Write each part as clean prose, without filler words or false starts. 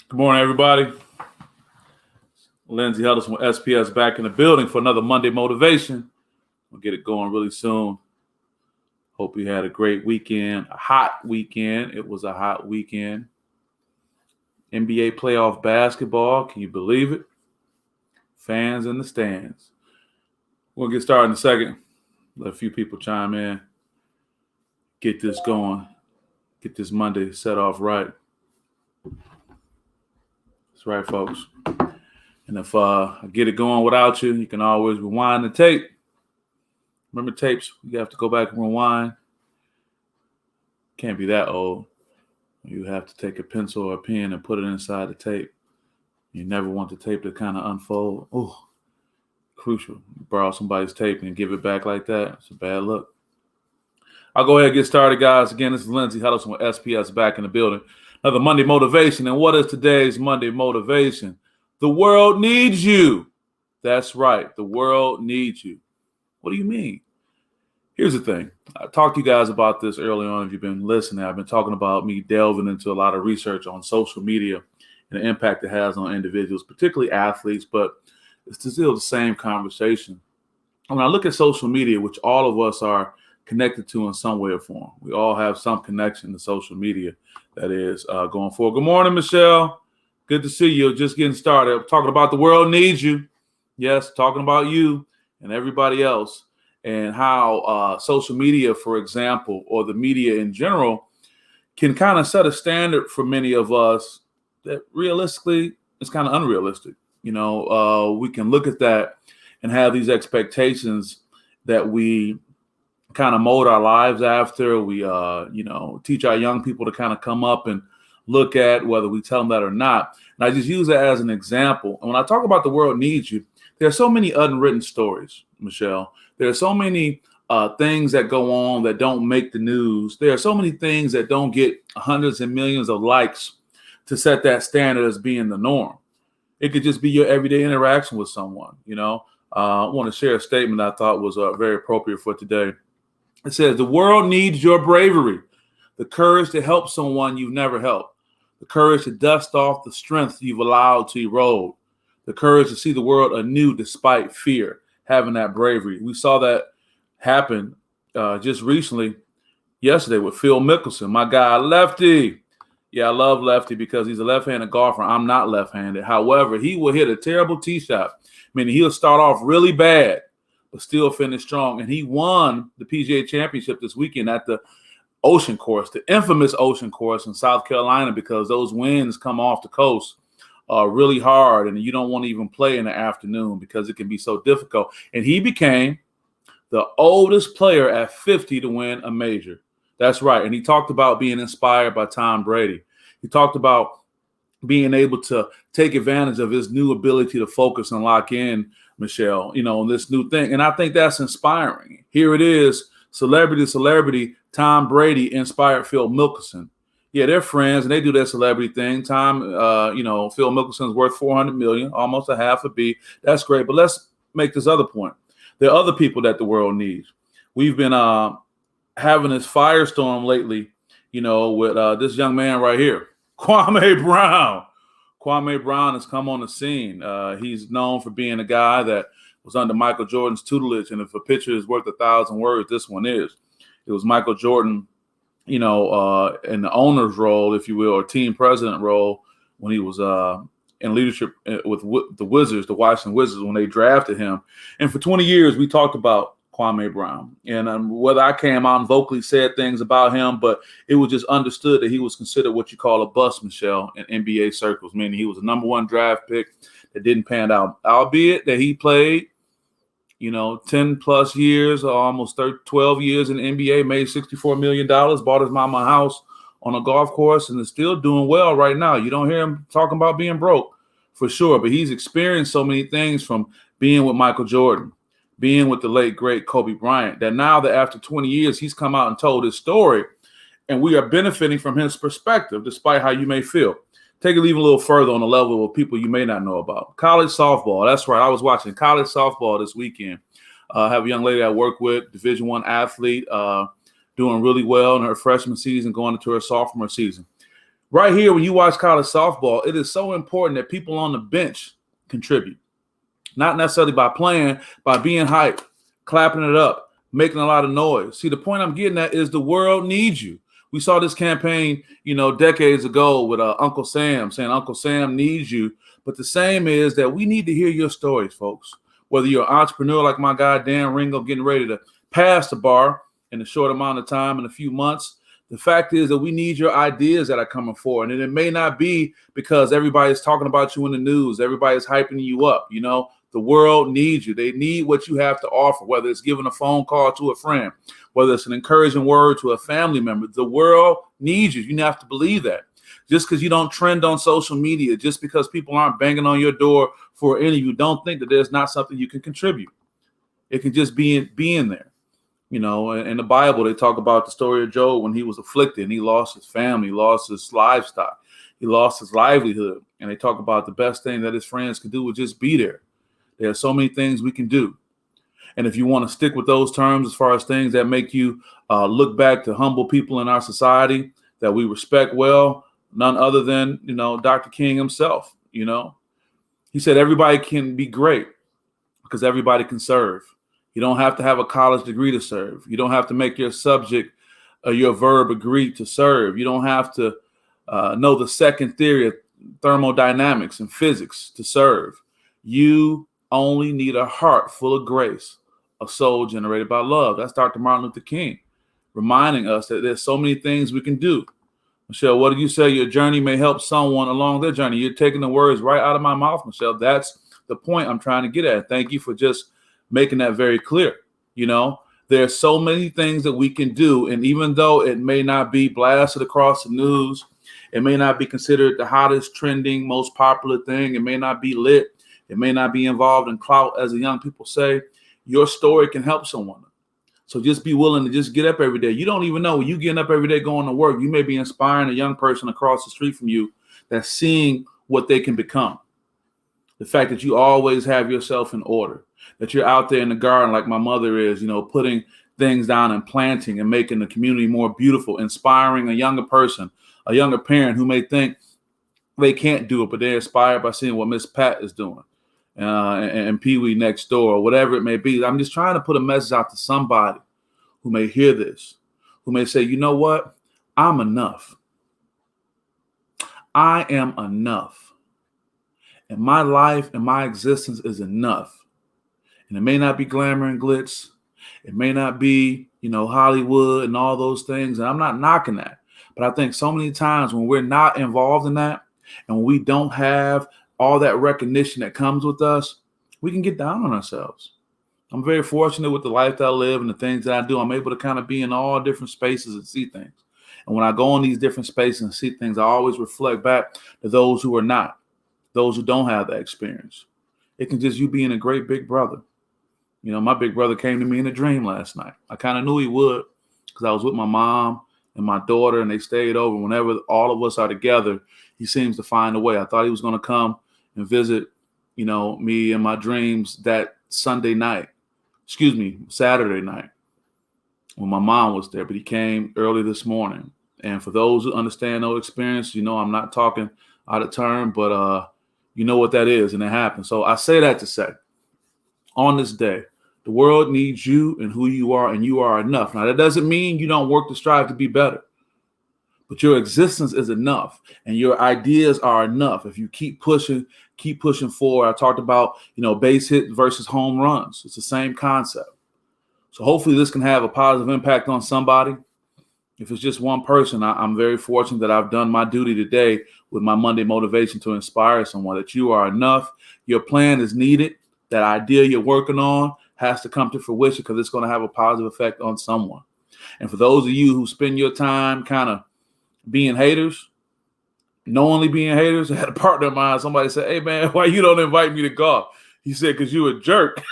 Good morning, everybody. Lindsey Huddles from SPS back in the building for another Monday Motivation. We'll get it going really soon. Hope you had a great weekend, a hot weekend. It was a hot weekend. NBA playoff basketball, can you believe it? Fans in the stands. We'll get started in a second. Let a few people chime in. Get this going. Get this Monday set off right. That's right, folks. And if I get it going without you, you can always rewind the tape. Remember tapes? You have to go back and rewind. Can't be that old. You have to take a pencil or a pen and put it inside the tape. You never want the tape to kind of unfold. Oh, crucial. You borrow somebody's tape and give it back like that. It's a bad look. I'll go ahead and get started, guys. Again, this is Lindsey Huddles from SPS back in the building. Another Monday Motivation. And what is today's Monday Motivation? The world needs you. That's right. The world needs you. What do you mean? Here's the thing. I talked to you guys about this early on. If you've been listening, I've been talking about me delving into a lot of research on social media and the impact it has on individuals, particularly athletes, but it's still the same conversation. When I look at social media, which all of us are connected to in some way or form, we all have some connection to social media that is going forward. Good morning, Michelle. Good to see you. Just getting started. I'm talking about the world needs you. Yes, talking about you and everybody else. And how social media, for example, or the media in general, can kind of set a standard for many of us that realistically is kind of unrealistic. You know, we can look at that and have these expectations that we kind of mold our lives after. We, teach our young people to kind of come up and look at, whether we tell them that or not. And I just use that as an example. And when I talk about the world needs you, there are so many unwritten stories, Michelle. There are so many things that go on that don't make the news. There are so many things that don't get hundreds and millions of likes to set that standard as being the norm. It could just be your everyday interaction with someone, you know. I want to share a statement I thought was very appropriate for today. It says, the world needs your bravery, the courage to help someone you've never helped, the courage to dust off the strength you've allowed to erode, the courage to see the world anew despite fear. Having that bravery. We saw that happen just recently, yesterday with Phil Mickelson, my guy, Lefty. Yeah, I love Lefty because he's a left-handed golfer. I'm not left-handed. However, he will hit a terrible tee shot, meaning he'll start off really bad, but still finish strong. And he won the PGA Championship this weekend at the Ocean Course, the infamous Ocean Course in South Carolina, because those winds come off the coast really hard, and you don't want to even play in the afternoon because it can be so difficult. And he became the oldest player at 50 to win a major. That's right. And he talked about being inspired by Tom Brady. He talked about being able to take advantage of his new ability to focus and lock in, Michelle, on this new thing. And I think that's inspiring. Here it is, celebrity, Tom Brady inspired Phil Mickelson. Yeah, they're friends and they do their celebrity thing. Phil Mickelson's worth $400 million, almost a half a B. That's great. But let's make this other point. There are other people that the world needs. We've been having this firestorm lately, with this young man right here, Kwame Brown. Kwame Brown has come on the scene. He's known for being a guy that was under Michael Jordan's tutelage. And if a picture is worth 1,000 words, this one is. It was Michael Jordan, in the owner's role, if you will, or team president role, when he was in leadership with the Wizards, the Washington Wizards, when they drafted him. And for 20 years, we talked about Kwame Brown. And whether I came out and vocally said things about him, but it was just understood that he was considered what you call a bust, Michelle, in NBA circles, meaning he was a number one draft pick that didn't pan out, albeit that he played 10 plus years, or almost 12 years in the NBA, made $64 million, bought his mama a house on a golf course, and is still doing well right now. You don't hear him talking about being broke for sure, but he's experienced so many things from being with Michael Jordan, being with the late, great Kobe Bryant, that now that after 20 years, he's come out and told his story, and we are benefiting from his perspective, despite how you may feel. Take it even a little further on the level of people you may not know about. College softball. That's right. I was watching college softball this weekend. I have a young lady I work with, Division I athlete, doing really well in her freshman season, going into her sophomore season. Right here, when you watch college softball, it is so important that people on the bench contribute. Not necessarily by playing, by being hyped, clapping it up, making a lot of noise. See, the point I'm getting at is the world needs you. We saw this campaign, decades ago with Uncle Sam saying Uncle Sam needs you. But the same is that we need to hear your stories, folks. Whether you're an entrepreneur like my guy, Dan Ringo, getting ready to pass the bar in a short amount of time, in a few months. The fact is that we need your ideas that are coming forward. And it may not be because everybody's talking about you in the news, everybody's hyping you up, The world needs you. They need what you have to offer, whether it's giving a phone call to a friend, whether it's an encouraging word to a family member. The world needs you. You have to believe that. Just because you don't trend on social media, just because people aren't banging on your door for an interview, don't think that there's not something you can contribute. It can just be in there. In the Bible, they talk about the story of Job when he was afflicted and he lost his family, lost his livestock, he lost his livelihood. And they talk about the best thing that his friends could do was just be there. There are so many things we can do. And if you want to stick with those terms as far as things that make you look back to humble people in our society that we respect well, none other than, Dr. King himself, He said everybody can be great because everybody can serve. You don't have to have a college degree to serve. You don't have to make your subject your verb agree to serve. You don't have to know the second theory of thermodynamics and physics to serve. You only need a heart full of grace, a soul generated by love. That's Dr. Martin Luther King, reminding us that there's so many things we can do. Michelle, what did you say? Your journey may help someone along their journey. You're taking the words right out of my mouth, Michelle. That's the point I'm trying to get at. Thank you for just making that very clear. There's so many things that we can do. And even though it may not be blasted across the news, it may not be considered the hottest, trending, most popular thing. It may not be lit. It may not be involved in clout, as the young people say. Your story can help someone. So just be willing to just get up every day. You don't even know when you getting up every day going to work, you may be inspiring a young person across the street from you that's seeing what they can become. The fact that you always have yourself in order, that you're out there in the garden like my mother is, putting things down and planting and making the community more beautiful, inspiring a younger person, a younger parent who may think they can't do it, but they're inspired by seeing what Miss Pat is doing and Pee Wee next door or whatever it may be. I'm just trying to put a message out to somebody who may hear this, who may say, you know what? I'm enough. I am enough. And my life and my existence is enough. And it may not be glamour and glitz. It may not be, Hollywood and all those things. And I'm not knocking that. But I think so many times when we're not involved in that and when we don't have all that recognition that comes with us, we can get down on ourselves. I'm very fortunate with the life that I live and the things that I do. I'm able to kind of be in all different spaces and see things. And when I go in these different spaces and see things, I always reflect back to those who are not. Those who don't have that experience. It can just you being a great big brother. My big brother came to me in a dream last night. I kind of knew he would because I was with my mom and my daughter and they stayed over. Whenever all of us are together, he seems to find a way. I thought he was going to come and visit, me in my dreams that Saturday night when my mom was there, but he came early this morning. And for those who understand no experience, I'm not talking out of turn, but you know what that is, and it happens. So I say that to say, on this day, the world needs you and who you are, and you are enough. Now, that doesn't mean you don't work to strive to be better, but your existence is enough, and your ideas are enough. If you keep pushing forward, I talked about, base hit versus home runs. It's the same concept. So hopefully this can have a positive impact on somebody. If it's just one person, I'm very fortunate that I've done my duty today with my Monday motivation to inspire someone that you are enough. Your plan is needed. That idea you're working on has to come to fruition because it's going to have a positive effect on someone. And for those of you who spend your time kind of being haters, knowingly being haters, I had a partner of mine, somebody said, hey, man, why you don't invite me to golf? He said, because you a jerk.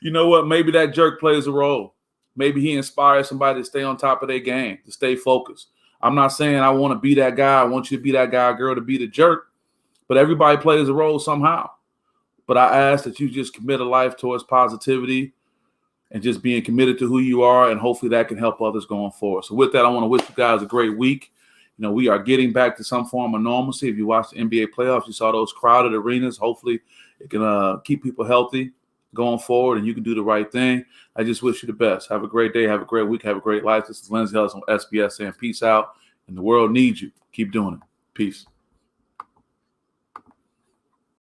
You know what? Maybe that jerk plays a role. Maybe he inspires somebody to stay on top of their game, to stay focused. I'm not saying I want to be that guy. I want you to be that guy or girl to be the jerk. But everybody plays a role somehow. But I ask that you just commit a life towards positivity and just being committed to who you are. And hopefully that can help others going forward. So with that, I want to wish you guys a great week. we are getting back to some form of normalcy. If you watch the NBA playoffs, you saw those crowded arenas. Hopefully it can keep people healthy going forward, and you can do the right thing. I just wish you the best. Have a great day. Have a great week. Have a great life. This is Lindsay Ellis on SPS saying peace out, and the world needs you. Keep doing it. Peace.